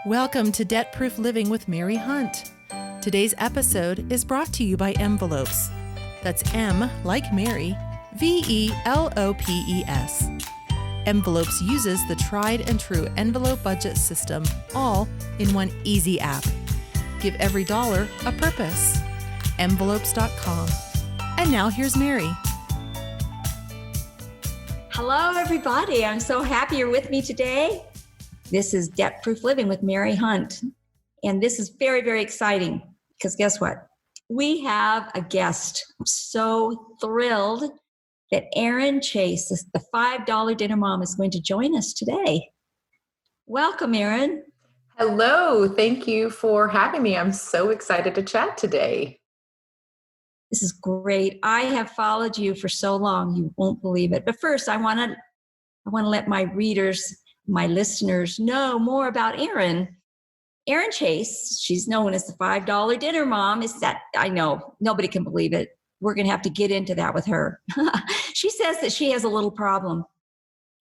Welcome to Debt Proof Living with Mary Hunt. Today's episode is brought to you by Mvelopes. That's M like Mary, Velopes. Mvelopes uses the tried and true envelope budget system all in one easy app. Give every dollar a purpose. Mvelopes.com. And now here's Mary. Hello, everybody. I'm so happy you're with me today. This is Debt Proof Living with Mary Hunt. And this is very, very exciting because guess what? We have a guest. I'm so thrilled that Erin Chase, the $5 dinner mom, is going to join us today. Welcome, Erin. Hello. Thank you for having me. I'm so excited to chat today. This is great. I have followed you for so long, you won't believe it. But first, I want to let my readers, my listeners know more about Erin. Erin Chase, she's known as the $5 dinner mom. I know, nobody can believe it. We're going to have to get into that with her. She says that she has a little problem.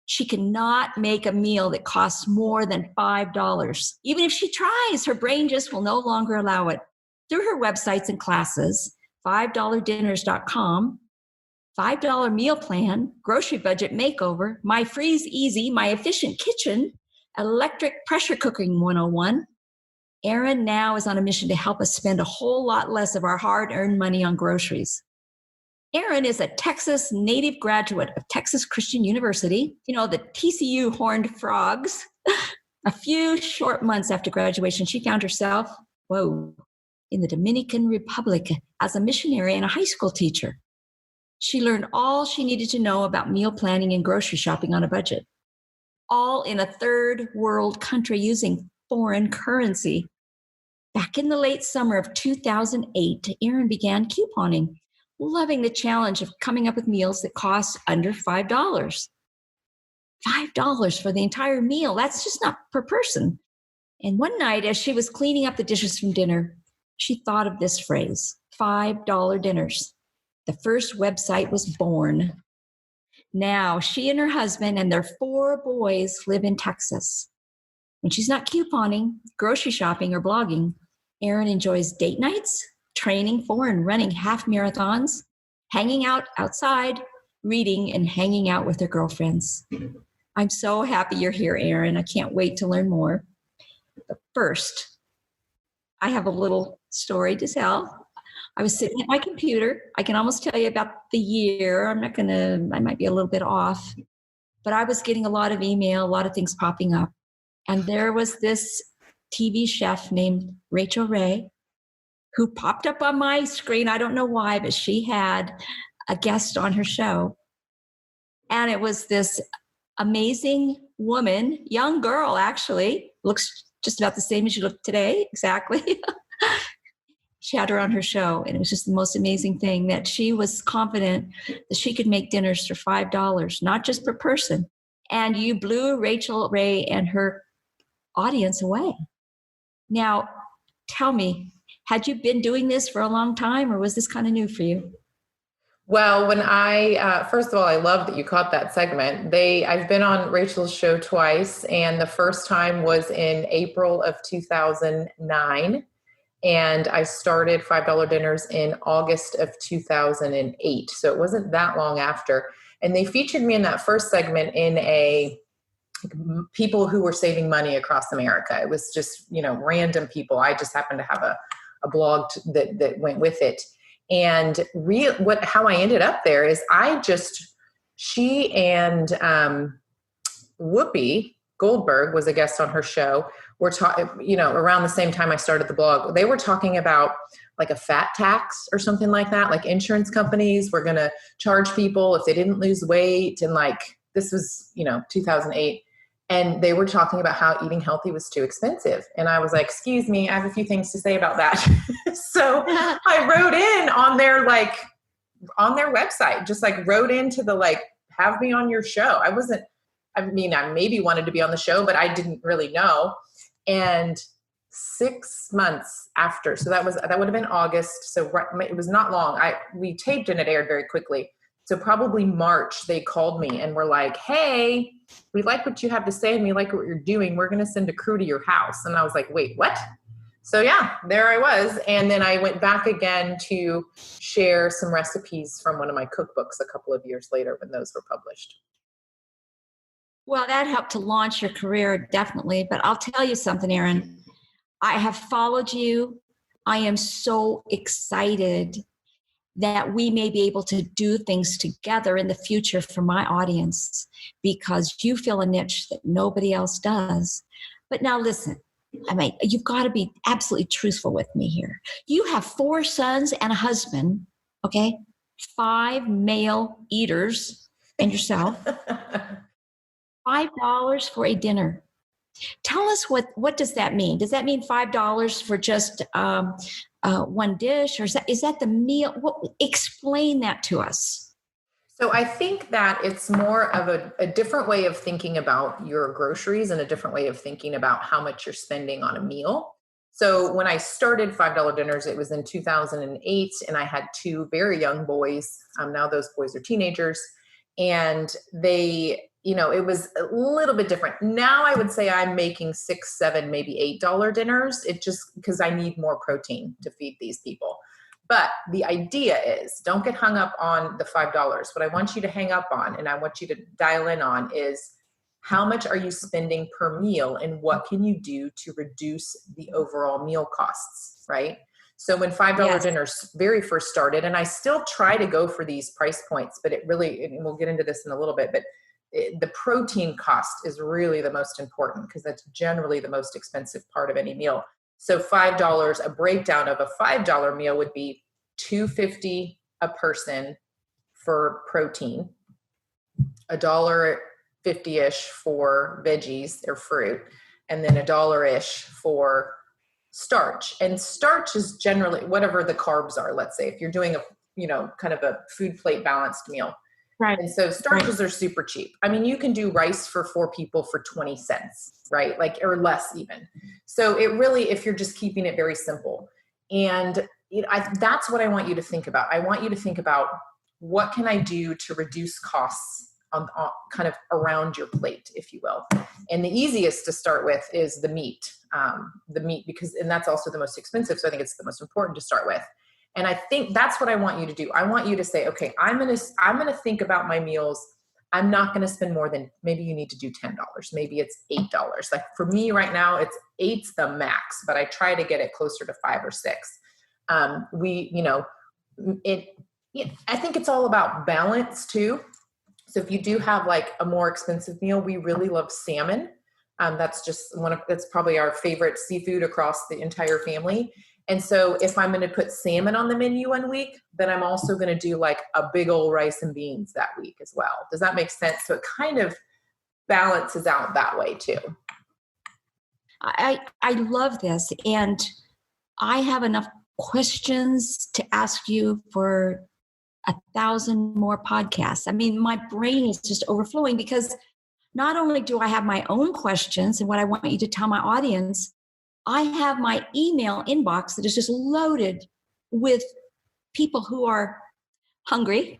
She cannot make a meal that costs more than $5. Even if she tries, her brain just will no longer allow it. Through her websites and classes, $5dinners.com, $5 meal plan, grocery budget makeover, my freeze easy, my efficient kitchen, electric pressure cooking 101. Erin now is on a mission to help us spend a whole lot less of our hard-earned money on groceries. Erin is a Texas native graduate of Texas Christian University, the TCU Horned Frogs. A few short months after graduation, she found herself, in the Dominican Republic as a missionary and a high school teacher. She learned all she needed to know about meal planning and grocery shopping on a budget, all in a third world country using foreign currency. Back in the late summer of 2008, Erin began couponing, loving the challenge of coming up with meals that cost under $5. $5 for the entire meal. That's just not per person. And one night, as she was cleaning up the dishes from dinner, she thought of this phrase, $5 dinners. The first website was born. Now, she and her husband and their 4 boys live in Texas. When she's not couponing, grocery shopping, or blogging, Erin enjoys date nights, training for and running half marathons, hanging out outside, reading, and hanging out with her girlfriends. I'm so happy you're here, Erin. I can't wait to learn more. But first, I have a little story to tell. I was sitting at my computer. I can almost tell you about the year. I might be a little bit off, but I was getting a lot of email, a lot of things popping up. And there was this TV chef named Rachel Ray who popped up on my screen. I don't know why, but she had a guest on her show. And it was this amazing woman, young girl, actually, looks just about the same as you look today, exactly. She had her on her show, and it was just the most amazing thing that she was confident that she could make dinners for $5, not just per person. And you blew Rachel Ray and her audience away. Now, tell me, had you been doing this for a long time, or was this kind of new for you? Well, when first of all, I love that you caught that segment. I've been on Rachel's show twice, and the first time was in April of 2009. And I started $5 dinners in August of 2008. So it wasn't that long after. And they featured me in that first segment in people who were saving money across America. It was just, random people. I just happened to have a blog that went with it. And how I ended up there is she and Whoopi Goldberg was a guest on her show. We're talking, around the same time I started the blog, they were talking about like a fat tax or something like that. Like insurance companies were going to charge people if they didn't lose weight. And this was, 2008. And they were talking about how eating healthy was too expensive. And I was like, excuse me, I have a few things to say about that. So I wrote in on their website, just wrote into the, have me on your show. I maybe wanted to be on the show, but I didn't really know. And 6 months after, so that would have been August. So it was not long. We taped and it aired very quickly. So probably March, they called me and were like, hey, we like what you have to say and we like what you're doing. We're going to send a crew to your house. And I was like, wait, what? So yeah, there I was. And then I went back again to share some recipes from one of my cookbooks a couple of years later when those were published. Well, that helped to launch your career, definitely. But I'll tell you something, Erin. I have followed you. I am so excited that we may be able to do things together in the future for my audience, because you fill a niche that nobody else does. But now listen, I mean, you've got to be absolutely truthful with me here. You have 4 sons and a husband, okay? 5 male eaters and yourself. $5 for a dinner. Tell us what does that mean? Does that mean $5 for just one dish, or is that the meal? Explain that to us. So I think that it's more of a different way of thinking about your groceries and a different way of thinking about how much you're spending on a meal. So when I started $5 dinners, it was in 2008, and I had 2 very young boys. Now those boys are teenagers, and they, it was a little bit different. Now I would say I'm making $6, $7, maybe $8 dinners. It just because I need more protein to feed these people. But the idea is, don't get hung up on the $5. What I want you to hang up on, and I want you to dial in on, is how much are you spending per meal, and what can you do to reduce the overall meal costs, right? So when $5 dinners very first started, and I still try to go for these price points, but it really, and we'll get into this in a little bit, but the protein cost is really the most important, because that's generally the most expensive part of any meal. So $5, a breakdown of a $5 meal would be $2.50 a person for protein, $1.50-ish for veggies or fruit, and then $1-ish for starch. And starch is generally whatever the carbs are. Let's say if you're doing a kind of a food plate balanced meal. Right. And so starches are super cheap. I mean, you can do rice for 4 people for 20 cents, right? Or less even. So it really, if you're just keeping it very simple. And that's what I want you to think about. I want you to think about, what can I do to reduce costs on kind of around your plate, if you will. And the easiest to start with is the meat, because that's also the most expensive. So I think it's the most important to start with. And I think that's what I want you to do. I want you to say, okay, I'm going to think about my meals. I'm not going to spend more than, maybe you need to do $10. Maybe it's $8. Like for me right now, it's 8's the max, but I try to get it closer to 5 or 6. I think it's all about balance too. So if you do have like a more expensive meal, we really love salmon. That's just that's probably our favorite seafood across the entire family. And so if I'm going to put salmon on the menu one week, then I'm also going to do like a big old rice and beans that week as well. Does that make sense? So it kind of balances out that way too. I love this. And I have enough questions to ask you for 1,000 more podcasts. I mean, my brain is just overflowing, because not only do I have my own questions and what I want you to tell my audience, I have my email inbox that is just loaded with people who are hungry,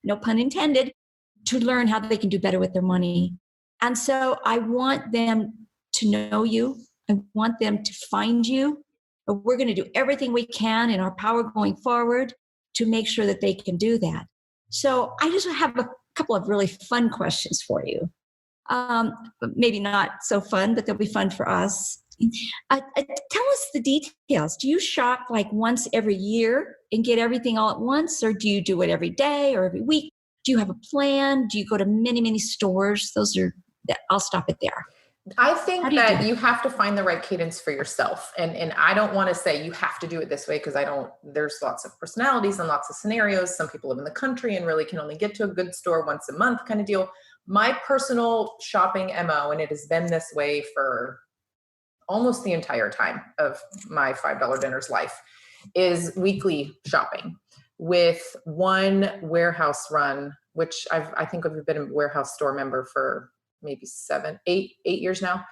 no pun intended, to learn how they can do better with their money. And so I want them to know you. I want them to find you. We're going to do everything we can in our power going forward to make sure that they can do that. So I just have a couple of really fun questions for you. Maybe not so fun, but they'll be fun for us. Tell us the details. Do you shop like once every year and get everything all at once? Or do you do it every day or every week? Do you have a plan? Do you go to many, many stores? I'll stop it there. I think that you have to find the right cadence for yourself. And I don't want to say you have to do it this way, because there's lots of personalities and lots of scenarios. Some people live in the country and really can only get to a good store once a month kind of deal. My personal shopping MO, and it has been this way for almost the entire time of my $5 dinners life, is weekly shopping with one warehouse run, which I think I've been a warehouse store member for maybe 8 years now.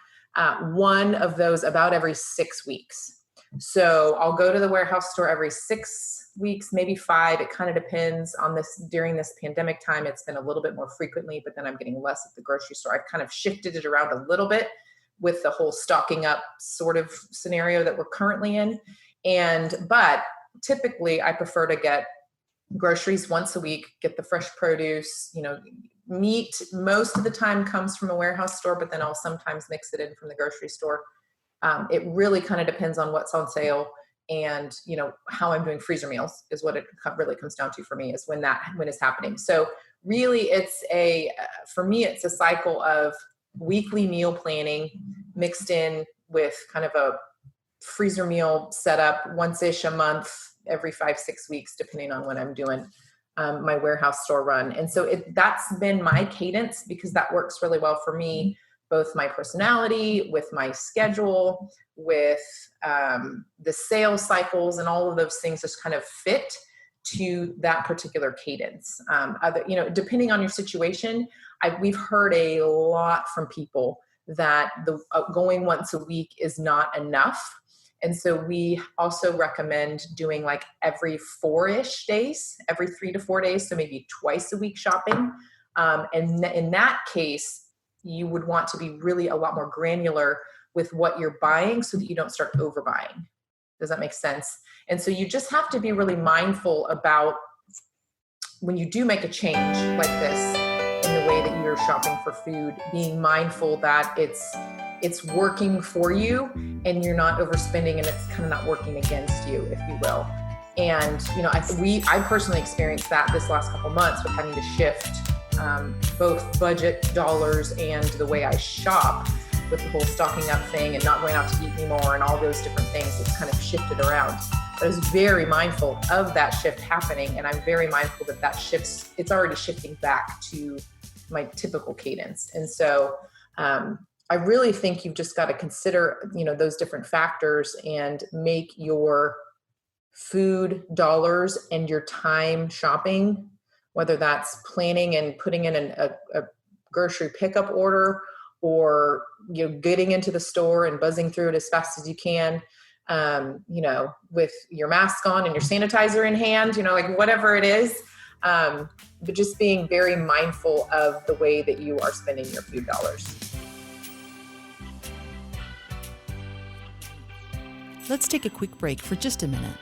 One of those about every 6 weeks. So I'll go to the warehouse store every 6 weeks, maybe 5. It kind of depends on this. During this pandemic time, it's been a little bit more frequently, but then I'm getting less at the grocery store. I've kind of shifted it around a little bit with the whole stocking up sort of scenario that we're currently in. But typically I prefer to get groceries once a week, get the fresh produce, meat most of the time comes from a warehouse store, but then I'll sometimes mix it in from the grocery store. It really kind of depends on what's on sale, and how I'm doing freezer meals is what it really comes down to for me, is when it's happening. So really for me, it's a cycle of weekly meal planning mixed in with kind of a freezer meal setup once-ish a month, every 5-6 weeks, depending on when I'm doing my warehouse store run. And so that's been my cadence, because that works really well for me, both my personality, with my schedule, with the sales cycles, and all of those things just kind of fit to that particular cadence. Depending on your situation, we've heard a lot from people that the going once a week is not enough. And so we also recommend doing like every 4-ish days, every 3 to 4 days. So maybe twice a week shopping. And in that case, you would want to be really a lot more granular with what you're buying so that you don't start overbuying. Does that make sense? And so you just have to be really mindful about when you do make a change like this in the way that you're shopping for food, being mindful that it's working for you and you're not overspending, and it's kind of not working against you, if you will. And, I personally experienced that this last couple months with having to shift both budget dollars and the way I shop, with the whole stocking up thing and not going out to eat anymore and all those different things. It's kind of shifted around. But I was very mindful of that shift happening, and I'm very mindful that it's already shifting back to my typical cadence. And so I really think you've just got to consider, those different factors and make your food dollars and your time shopping, whether that's planning and putting in a grocery pickup order, or getting into the store and buzzing through it as fast as you can, with your mask on and your sanitizer in hand, whatever it is. But just being very mindful of the way that you are spending your food dollars. Let's take a quick break for just a minute.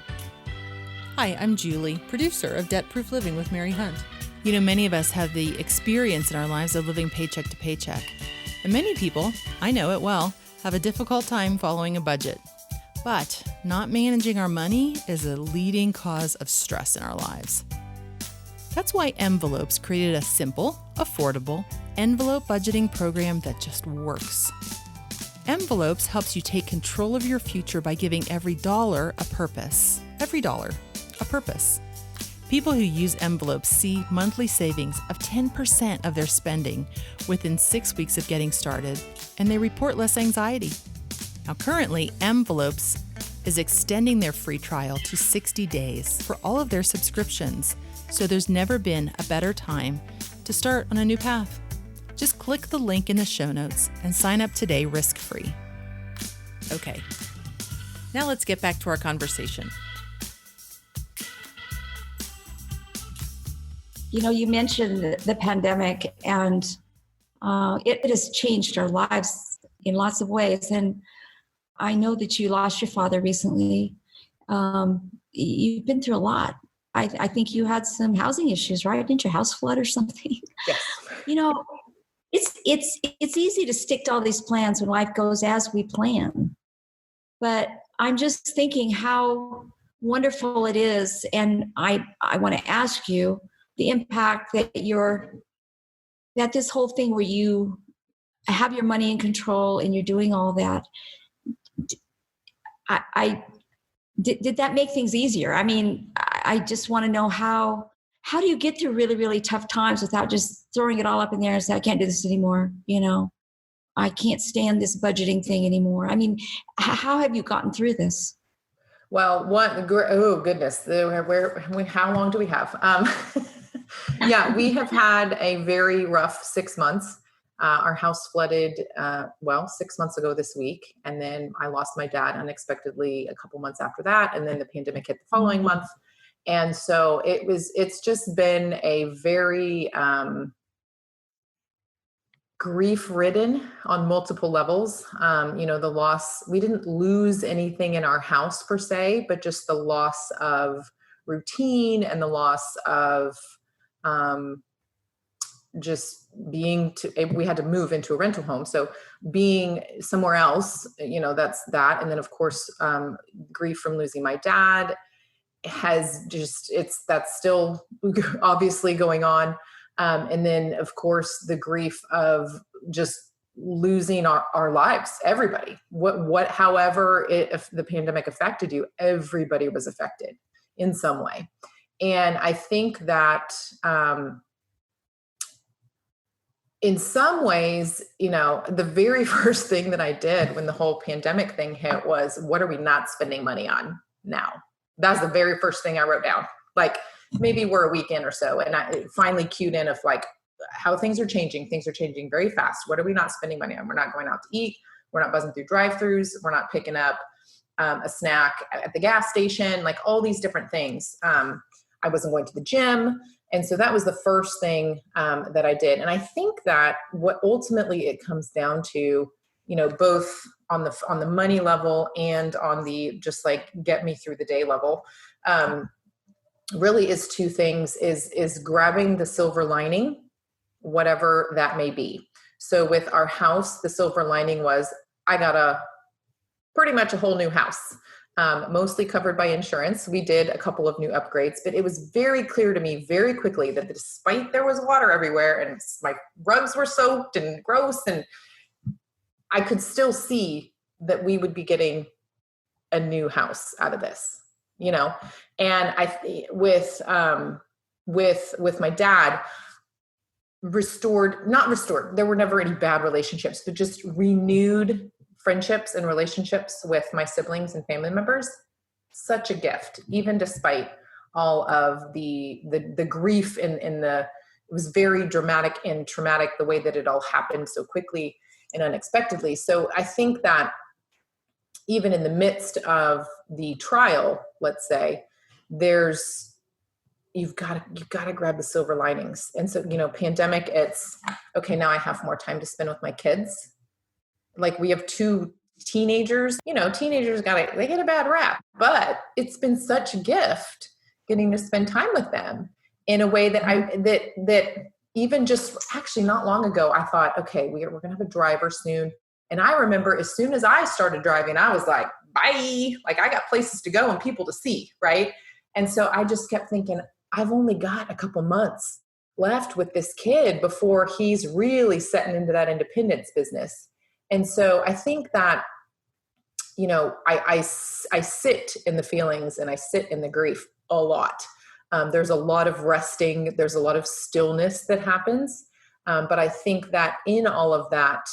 Hi, I'm Julie, producer of Debt Proof Living with Mary Hunt. Many of us have the experience in our lives of living paycheck to paycheck. And many people, I know it well, have a difficult time following a budget. But not managing our money is a leading cause of stress in our lives. That's why Mvelopes created a simple, affordable envelope budgeting program that just works. Mvelopes helps you take control of your future by giving every dollar a purpose. Every dollar, a purpose. People who use Mvelopes see monthly savings of 10% of their spending within 6 weeks of getting started, and they report less anxiety. Now, currently, Mvelopes is extending their free trial to 60 days for all of their subscriptions, so there's never been a better time to start on a new path. Just click the link in the show notes and sign up today risk-free. Okay, now let's get back to our conversation. You mentioned the pandemic, and it has changed our lives in lots of ways. And I know that you lost your father recently. You've been through a lot. I think you had some housing issues, right? Didn't your house flood or something? Yes. It's easy to stick to all these plans when life goes as we plan. But I'm just thinking how wonderful it is. And I want to ask you the impact that this whole thing where you have your money in control and you're doing all that. Did that make things easier? I mean, I just want to know how do you get through really, really tough times without just throwing it all up in there and say, I can't do this anymore. I can't stand this budgeting thing anymore. I mean, how have you gotten through this? Well, oh goodness, how long do we have? Yeah, we have had a very rough 6 months. Our house flooded, 6 months ago this week. And then I lost my dad unexpectedly a couple months after that. And then the pandemic hit the following month. And so it's just been a very, grief-ridden on multiple levels. The loss, we didn't lose anything in our house per se, but just the loss of routine and the loss of we had to move into a rental home. So being somewhere else, that's that. And then of course, grief from losing my dad that's still obviously going on. And then of course the grief of just losing our lives, everybody, however if the pandemic affected you, everybody was affected in some way. And I think that, in some ways, the very first thing that I did when the whole pandemic thing hit was, what are we not spending money on now? That's the very first thing I wrote down. Like maybe we're a week in or so. And I finally cued in of like how things are changing. Things are changing very fast. What are we not spending money on? We're not going out to eat. We're not buzzing through drive-thrus. We're not picking up a snack at the gas station, like all these different things. I wasn't going to the gym. And so that was the first thing that I did. And I think that what ultimately it comes down to, both on the money level and on the just like get me through the day level, really is two things, is grabbing the silver lining, whatever that may be. So with our house, the silver lining was I got pretty much a whole new house. Mostly covered by insurance. We did a couple of new upgrades, but it was very clear to me very quickly that despite there was water everywhere and my rugs were soaked and gross, and I could still see that we would be getting a new house out of this, and with my dad, not restored. There were never any bad relationships, but just renewed friendships and relationships with my siblings and family members. Such a gift, even despite all of the grief it was very dramatic and traumatic the way that it all happened so quickly and unexpectedly. So I think that even in the midst of the trial, let's say, you've got to grab the silver linings. And so, pandemic, it's okay. Now I have more time to spend with my kids. Like we have two teenagers, teenagers they get a bad rap, but it's been such a gift getting to spend time with them in a way that that even just actually not long ago, I thought, okay, we're going to have a driver soon. And I remember as soon as I started driving, I was like, bye, like I got places to go and people to see. Right. And so I just kept thinking, I've only got a couple months left with this kid before he's really setting into that independence business. And so I think that, I sit in the feelings and I sit in the grief a lot. There's a lot of resting. There's a lot of stillness that happens. But I think that in all of that,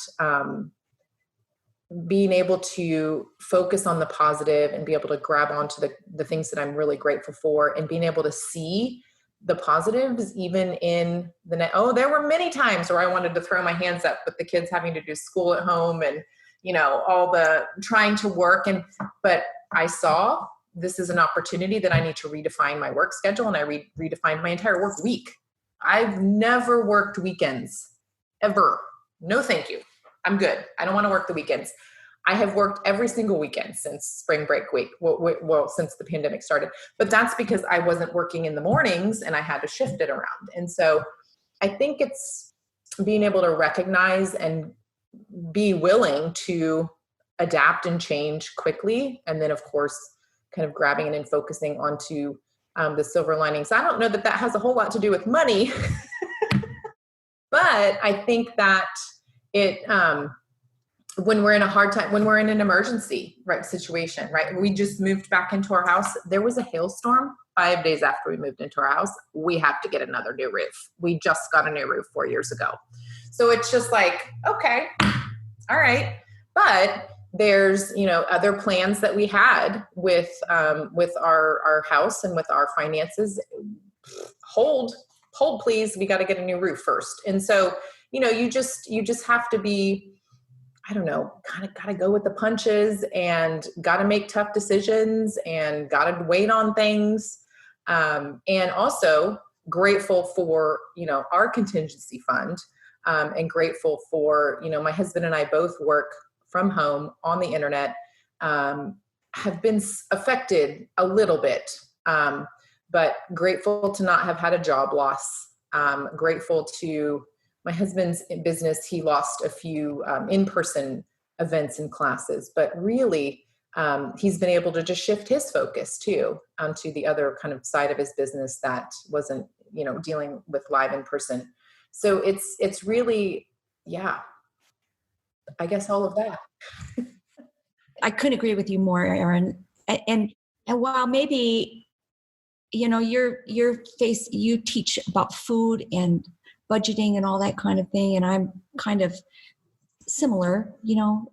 being able to focus on the positive and be able to grab onto the things that I'm really grateful for, and being able to see the positives, even in there were many times where I wanted to throw my hands up with the kids having to do school at home and, all the trying to work. But I saw this is an opportunity that I need to redefine my work schedule. And I redefined my entire work week. I've never worked weekends ever. No, thank you. I'm good. I don't want to work the weekends. I have worked every single weekend since spring break week. Well, since the pandemic started, but that's because I wasn't working in the mornings and I had to shift it around. And so I think it's being able to recognize and be willing to adapt and change quickly. And then of course, kind of grabbing and focusing onto the silver linings. I don't know that has a whole lot to do with money, but I think that it, when we're in a hard time, when we're in an emergency situation, right? We just moved back into our house. There was a hailstorm 5 days after we moved into our house. We have to get another new roof. We just got a new roof 4 years ago. So it's just like, okay, all right. But there's, other plans that we had with our house and with our finances. Hold please. We got to get a new roof first. And so you just have to be, I don't know, kind of got to go with the punches and got to make tough decisions and got to wait on things. And also grateful for, our contingency fund, and grateful for, my husband and I both work from home on the internet, have been affected a little bit, but grateful to not have had a job loss. Grateful to my husband's business. He lost a few in-person events and classes, but really he's been able to just shift his focus too onto the other kind of side of his business that wasn't, dealing with live in person. So it's really, I guess all of that. I couldn't agree with you more, Erin. And while maybe, you teach about food and budgeting and all that kind of thing, and I'm kind of similar, the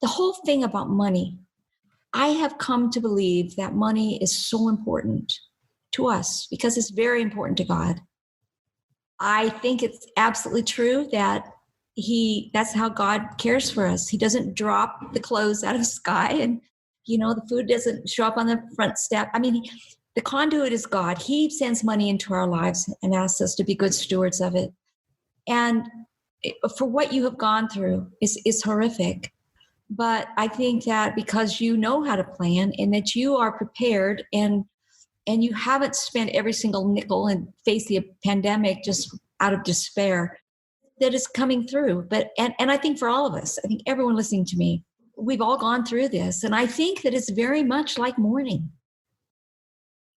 whole thing about money. I have come to believe that money is so important to us because it's very important to God. I think it's absolutely true that that's how God cares for us. He doesn't drop the clothes out of the sky and, the food doesn't show up on the front step. I mean, the conduit is God. He sends money into our lives and asks us to be good stewards of it. And for what you have gone through is horrific. But I think that because you know how to plan and that you are prepared and you haven't spent every single nickel and faced the pandemic just out of despair, that is coming through. But and I think for all of us, I think everyone listening to me, we've all gone through this. And I think that it's very much like mourning.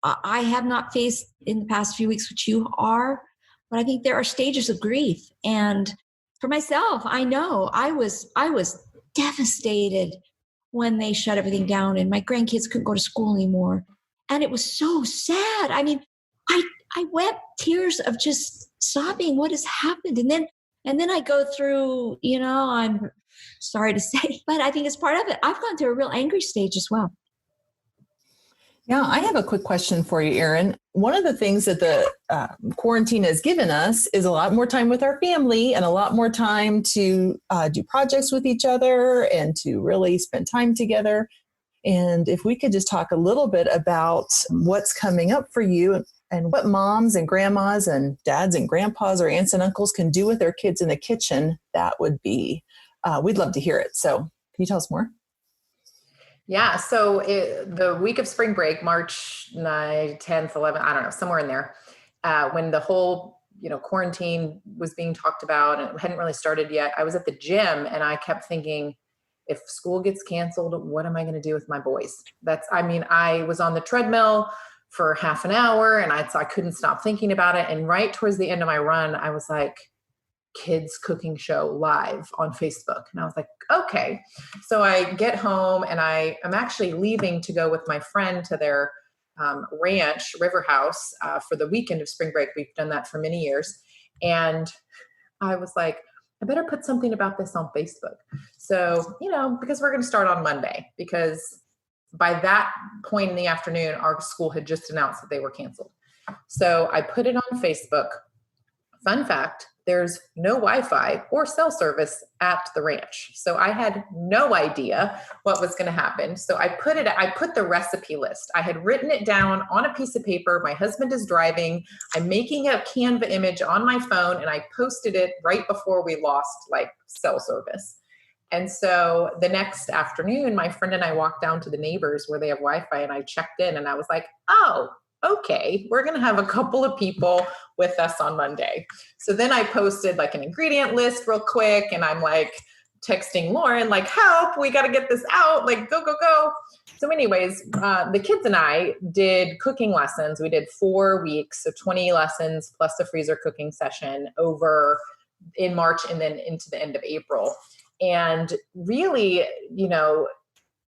I have not faced in the past few weeks what you are, but I think there are stages of grief. And for myself, I know I was devastated when they shut everything down and my grandkids couldn't go to school anymore. And it was so sad. I mean, I wept tears of just sobbing what has happened. And then I go through, I'm sorry to say, but I think it's part of it. I've gone through a real angry stage as well. Yeah, I have a quick question for you, Erin. One of the things that the quarantine has given us is a lot more time with our family and a lot more time to do projects with each other and to really spend time together. And if we could just talk a little bit about what's coming up for you and what moms and grandmas and dads and grandpas or aunts and uncles can do with their kids in the kitchen, that would be, we'd love to hear it. So can you tell us more? Yeah. So the week of spring break, March 9th, 10th, 11th, I don't know, somewhere in there, when the whole, quarantine was being talked about and it hadn't really started yet, I was at the gym and I kept thinking, if school gets canceled, what am I going to do with my boys? I was on the treadmill for half an hour and I couldn't stop thinking about it. And right towards the end of my run, I was like, kids cooking show live on Facebook. And I was like, okay. So I get home and I am actually leaving to go with my friend to their ranch, River House, for the weekend of spring break. We've done that for many years. And I was like, I better put something about this on Facebook. So, because we're going to start on Monday, because by that point in the afternoon, our school had just announced that they were canceled. So I put it on Facebook. Fun fact, there's no Wi-Fi or cell service at the ranch. So I had no idea what was going to happen. So I put the recipe list. I had written it down on a piece of paper. My husband is driving. I'm making a Canva image on my phone and I posted it right before we lost cell service. And so the next afternoon, my friend and I walked down to the neighbors where they have Wi-Fi and I checked in and I was like, oh, okay, we're going to have a couple of people with us on Monday. So then I posted an ingredient list real quick and I'm texting Lauren, help, we got to get this out, go. So anyways, the kids and I did cooking lessons. We did 4 weeks, so 20 lessons plus the freezer cooking session over in March and then into the end of April. And really,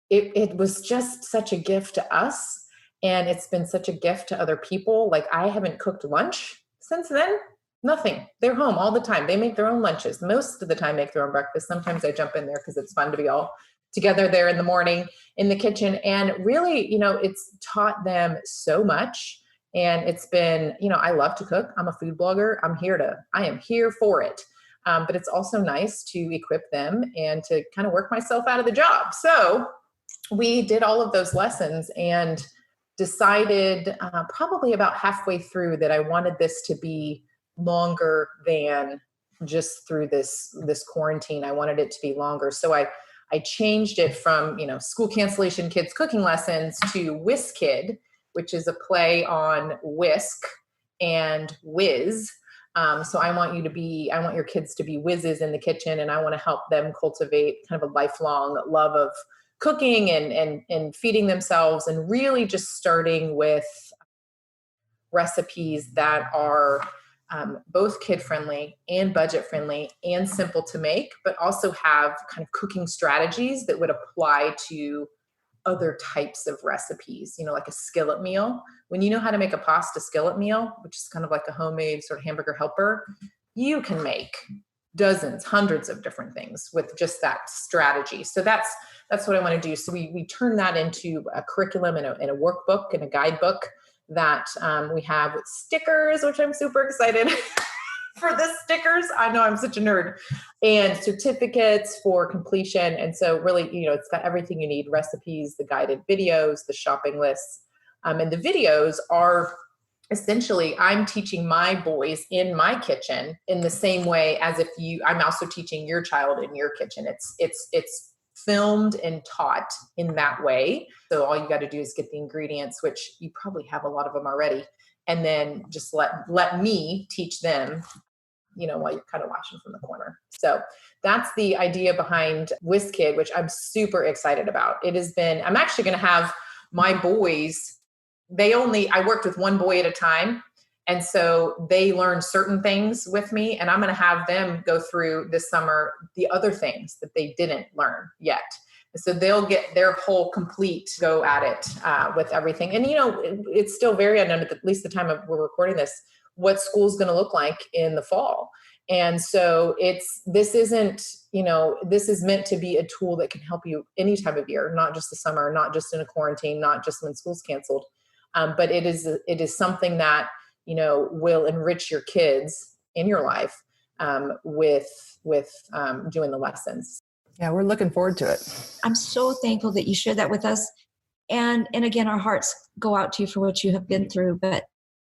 it was just such a gift to us. And it's been such a gift to other people. I haven't cooked lunch since then. Nothing. They're home all the time. They make their own lunches. Most of the time make their own breakfast. Sometimes I jump in there because it's fun to be all together there in the morning in the kitchen. And really, it's taught them so much. And it's been, I love to cook. I'm a food blogger. I am here for it. But it's also nice to equip them and to kind of work myself out of the job. So we did all of those lessons and decided probably about halfway through that I wanted this to be longer than just through this quarantine. I wanted it to be longer. So I changed it from, school cancellation kids cooking lessons to Whisk Kid, which is a play on whisk and whiz. So I want your kids to be whizzes in the kitchen, and I want to help them cultivate kind of a lifelong love of cooking and feeding themselves, and really just starting with recipes that are both kid-friendly and budget-friendly and simple to make, but also have kind of cooking strategies that would apply to other types of recipes, like a skillet meal. When you know how to make a pasta skillet meal, which is kind of like a homemade sort of hamburger helper, you can make dozens, hundreds of different things with just that strategy. So that's what I want to do. So we turn that into a curriculum and a workbook and a guidebook that we have with stickers, which I'm super excited for the stickers. I know I'm such a nerd. And certificates for completion. And so really, it's got everything you need: recipes, the guided videos, the shopping lists. And the videos are essentially, I'm teaching my boys in my kitchen in the same way as if I'm also teaching your child in your kitchen. It's filmed and taught in that way. So all you got to do is get the ingredients, which you probably have a lot of them already, and then just let me teach them, while you're kind of watching from the corner. So that's the idea behind Whisk Kid, which I'm super excited about. I'm actually going to have my boys, I worked with one boy at a time. And so they learn certain things with me, and I'm going to have them go through this summer the other things that they didn't learn yet. So they'll get their whole complete go at it with everything. And, it's still very unknown, at least the time we're recording this, what school's going to look like in the fall. And so this is meant to be a tool that can help you any time of year, not just the summer, not just in a quarantine, not just when school's canceled. But it is something that, will enrich your kids in your life with doing the lessons. Yeah, we're looking forward to it. I'm so thankful that you shared that with us. And again, our hearts go out to you for what you have been through. But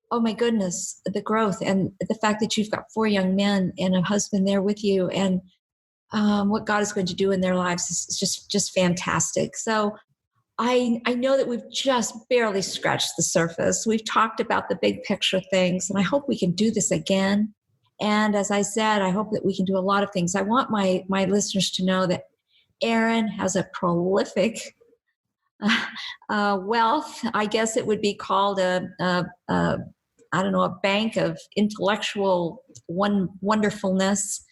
oh my goodness, the growth and the fact that you've got 4 young men and a husband there with you, and what God is going to do in their lives is just fantastic. So I know that we've just barely scratched the surface. We've talked about the big picture things, and I hope we can do this again. And as I said, I hope that we can do a lot of things. I want my listeners to know that Erin has a prolific wealth. I guess it would be called a bank of intellectual wonderfulness,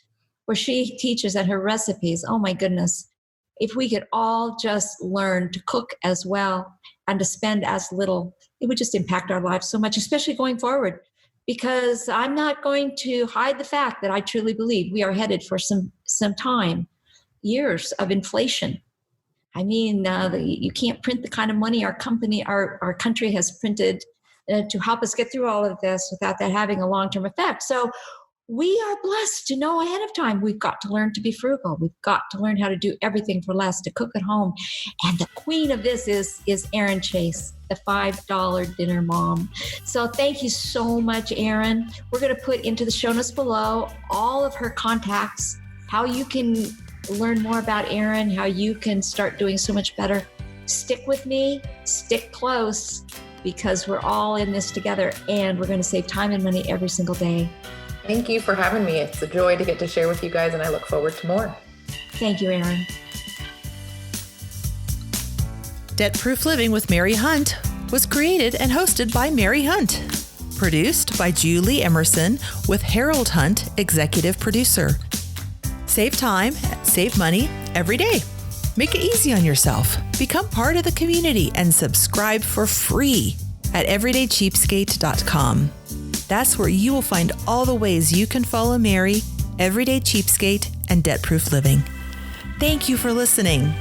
where she teaches at her recipes. Oh my goodness. If we could all just learn to cook as well and to spend as little, it would just impact our lives so much, especially going forward. Because I'm not going to hide the fact that I truly believe we are headed for some time, years of inflation. I mean, you can't print the kind of money our country has printed to help us get through all of this without that having a long-term effect. So we are blessed to know ahead of time. We've got to learn to be frugal. We've got to learn how to do everything for less, to cook at home. And the queen of this is Erin Chase, the $5 dinner mom. So thank you so much, Erin. We're going to put into the show notes below all of her contacts, how you can learn more about Erin, how you can start doing so much better. Stick with me, stick close, because we're all in this together, and we're going to save time and money every single day. Thank you for having me. It's a joy to get to share with you guys, and I look forward to more. Thank you, Erin. Debt Proof Living with Mary Hunt was created and hosted by Mary Hunt. Produced by Julie Emerson with Harold Hunt, executive producer. Save time, save money every day. Make it easy on yourself. Become part of the community and subscribe for free at everydaycheapskate.com. That's where you will find all the ways you can follow Mary, Everyday Cheapskate, and Debt Proof Living. Thank you for listening.